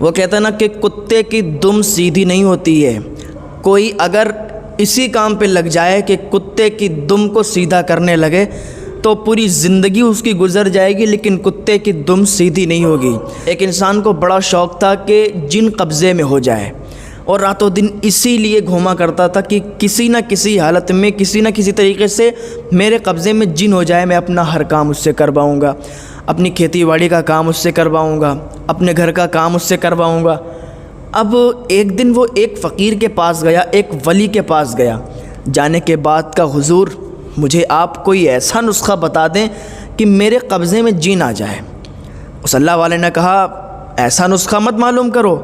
وہ کہتا ہے نا کہ کتے کی دم سیدھی نہیں ہوتی ہے، کوئی اگر اسی کام پہ لگ جائے کہ کتے کی دم کو سیدھا کرنے لگے تو پوری زندگی اس کی گزر جائے گی، لیکن کتے کی دم سیدھی نہیں ہوگی۔ ایک انسان کو بڑا شوق تھا کہ جن قبضے میں ہو جائے، اور راتوں دن اسی لیے گھوما کرتا تھا کہ کسی نہ کسی حالت میں کسی نہ کسی طریقے سے میرے قبضے میں جن ہو جائے، میں اپنا ہر کام اس سے کرواؤں گا، اپنی کھیتی باڑی کا کام اس سے کرواؤں گا، اپنے گھر کا کام اس سے کرواؤں گا۔ اب ایک دن وہ ایک فقیر کے پاس گیا، ایک ولی کے پاس گیا، جانے کے بعد کہا حضور مجھے آپ کوئی ایسا نسخہ بتا دیں کہ میرے قبضے میں جن آ جائے۔ اس اللہ والے نے کہا ایسا نسخہ مت معلوم کرو،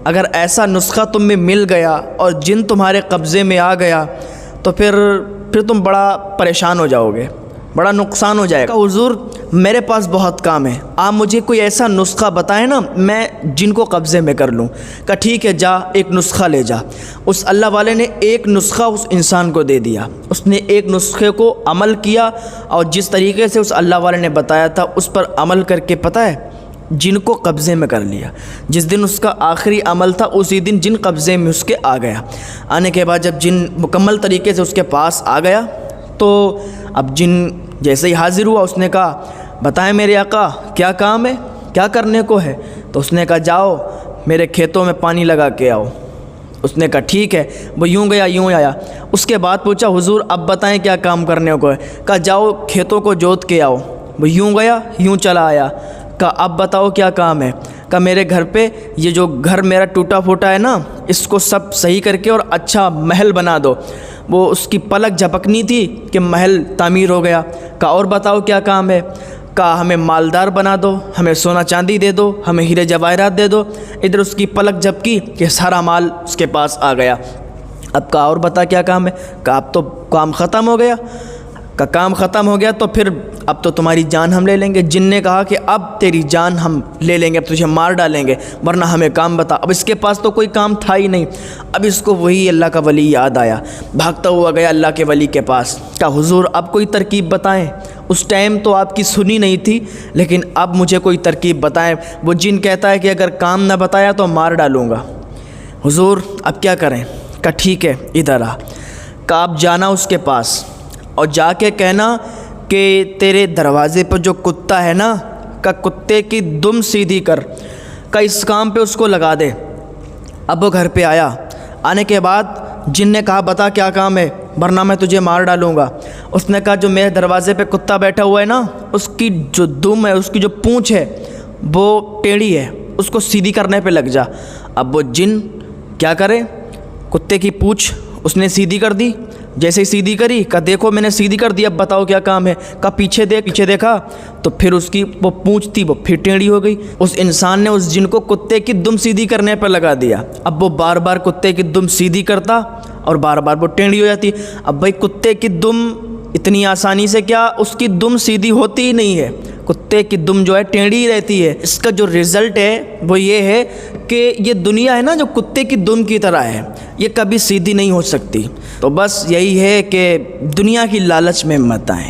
اگر ایسا نسخہ تم میں مل گیا اور جن تمہارے قبضے میں آ گیا تو پھر تم بڑا پریشان ہو جاؤ گے، بڑا نقصان ہو جائے گا۔ حضور میرے پاس بہت کام ہے، آپ مجھے کوئی ایسا نسخہ بتائیں نا میں جن کو قبضے میں کر لوں۔ کہا ٹھیک ہے جا ایک نسخہ لے جا۔ اس اللہ والے نے ایک نسخہ اس انسان کو دے دیا، اس نے ایک نسخے کو عمل کیا اور جس طریقے سے اس اللہ والے نے بتایا تھا اس پر عمل کر کے پتہ ہے جن کو قبضے میں کر لیا۔ جس دن اس کا آخری عمل تھا اسی دن جن قبضے میں اس کے آ گیا۔ آنے کے بعد جب جن مکمل طریقے سے اس کے پاس آ گیا تو اب جن جیسے ہی حاضر ہوا اس نے کہا بتائیں میرے آقا کیا کام ہے، کیا کرنے کو ہے؟ تو اس نے کہا جاؤ میرے کھیتوں میں پانی لگا کے آؤ۔ اس نے کہا ٹھیک ہے، وہ یوں گیا یوں آیا۔ اس کے بعد پوچھا حضور اب بتائیں کیا کام کرنے کو ہے؟ کہا جاؤ کھیتوں کو جوت کے آؤ۔ وہ یوں گیا یوں چلا آیا۔ کہا اب بتاؤ کیا کام ہے؟ کہا میرے گھر پہ یہ جو گھر میرا ٹوٹا پھوٹا ہے نا اس کو سب صحیح کر کے اور اچھا محل بنا دو۔ وہ اس کی پلک جھپکنی تھی کہ محل تعمیر ہو گیا۔ کہا اور بتاؤ کیا کام ہے؟ کہا ہمیں مالدار بنا دو، ہمیں سونا چاندی دے دو، ہمیں ہیرے جواہرات دے دو۔ ادھر اس کی پلک جھپکی کہ سارا مال اس کے پاس آ گیا۔ اب کہا اور بتا کیا کام ہے؟ کہا اب تو کام ختم ہو گیا۔ کہا کام ختم ہو گیا تو پھر اب تو تمہاری جان ہم لے لیں گے۔ جن نے کہا کہ اب تیری جان ہم لے لیں گے، اب تجھے مار ڈالیں گے، ورنہ ہمیں کام بتا۔ اب اس کے پاس تو کوئی کام تھا ہی نہیں۔ اب اس کو وہی اللہ کا ولی یاد آیا، بھاگتا ہوا گیا اللہ کے ولی کے پاس۔ کہا حضور اب کوئی ترکیب بتائیں، اس ٹائم تو آپ کی سنی نہیں تھی لیکن اب مجھے کوئی ترکیب بتائیں۔ وہ جن کہتا ہے کہ اگر کام نہ بتایا تو مار ڈالوں گا۔ حضور اب کیا کریں؟ کہا ٹھیک ہے ادھر آ۔ کہا آپ جانا اس کے پاس اور جا کے کہنا کہ تیرے دروازے پر جو کتا ہے نا کہ کتے کی دم سیدھی کر، کہ اس کام پہ اس کو لگا دے۔ اب وہ گھر پہ آیا، آنے کے بعد جن نے کہا بتا کیا کام ہے ورنہ میں تجھے مار ڈالوں گا۔ اس نے کہا جو میرے دروازے پہ کتا بیٹھا ہوا ہے نا اس کی جو دم ہے، اس کی جو پونچھ ہے وہ ٹیڑھی ہے، اس کو سیدھی کرنے پہ لگ جا۔ اب وہ جن کیا کرے، کتے کی پونچھ اس نے سیدھی کر دی۔ جیسے ہی سیدھی کری کہا دیکھو میں نے سیدھی کر دی، اب بتاؤ کیا کام ہے؟ کہا پیچھے دیکھ۔ پیچھے دیکھا تو پھر اس کی وہ پونچھ تھی وہ پھر ٹیڑھی ہو گئی۔ اس انسان نے اس جن کو کتے کی دم سیدھی کرنے پہ لگا دیا۔ اب وہ بار بار کتے کی دم سیدھی کرتا اور بار بار وہ ٹیڑھی ہو جاتی۔ اب بھائی کتے کی دم اتنی آسانی سے کیا اس کی دم سیدھی ہوتی ہی نہیں ہے، کتے کی دم جو ہے ٹیڑھی رہتی ہے۔ اس کا جو رزلٹ ہے وہ یہ ہے کہ یہ دنیا ہے نا جو کتے کی دم کی طرح ہے، یہ کبھی سیدھی نہیں ہو سکتی۔ تو بس یہی ہے کہ دنیا کی لالچ میں مت آئیں۔